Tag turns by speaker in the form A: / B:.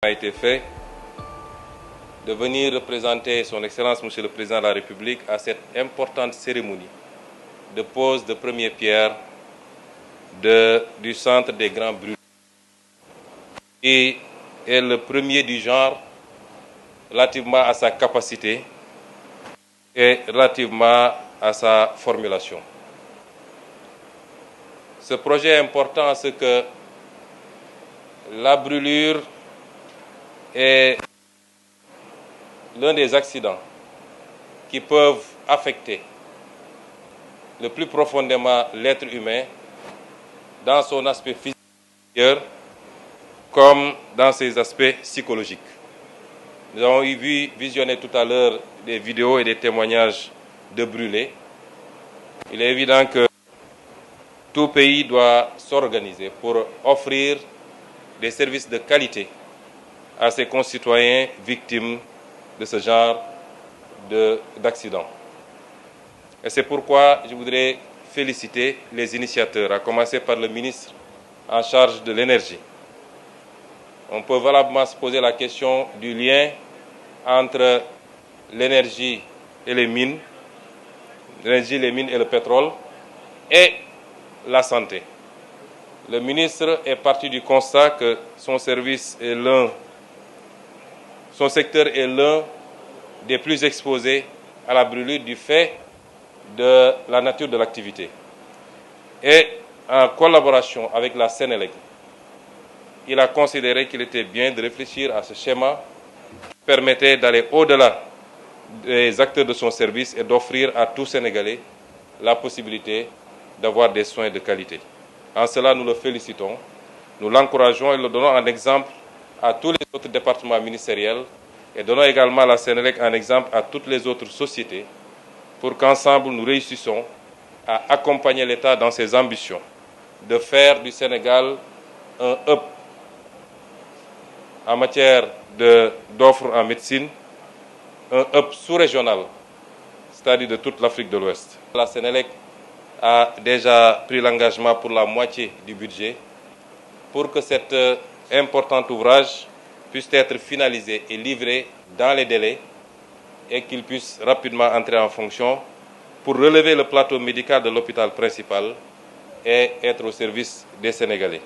A: A été fait de venir représenter son Excellence Monsieur le Président de la République à cette importante cérémonie de pose de première pierre du centre des Grands Brûlés, qui est le premier du genre relativement à sa capacité et relativement à sa formulation. Ce projet est important parce que la brûlure est l'un des accidents qui peuvent affecter le plus profondément l'être humain dans son aspect physique comme dans ses aspects psychologiques. Nous avons visionné tout à l'heure des vidéos et des témoignages de brûlés. Il est évident que tout pays doit s'organiser pour offrir des services de qualité à ses concitoyens victimes de ce genre d'accident. Et c'est pourquoi je voudrais féliciter les initiateurs, à commencer par le ministre en charge de l'énergie. On peut valablement se poser la question du lien entre l'énergie et les mines, l'énergie, les mines et le pétrole, et la santé. Le ministre est parti du constat que son secteur est l'un des plus exposés à la brûlure du fait de la nature de l'activité. Et en collaboration avec la Sénélec, il a considéré qu'il était bien de réfléchir à ce schéma qui permettait d'aller au-delà des acteurs de son service et d'offrir à tout Sénégalais la possibilité d'avoir des soins de qualité. En cela, nous le félicitons, nous l'encourageons et le donnons en exemple à tous les autres départements ministériels et donnons également à la Sénélec un exemple à toutes les autres sociétés pour qu'ensemble nous réussissons à accompagner l'État dans ses ambitions de faire du Sénégal un hub en matière d'offres en médecine, un hub sous-régional, c'est-à-dire de toute l'Afrique de l'Ouest. La Sénélec a déjà pris l'engagement pour la moitié du budget pour que cet important ouvrage puisse être finalisé et livré dans les délais et qu'il puisse rapidement entrer en fonction pour relever le plateau médical de l'hôpital principal et être au service des Sénégalais.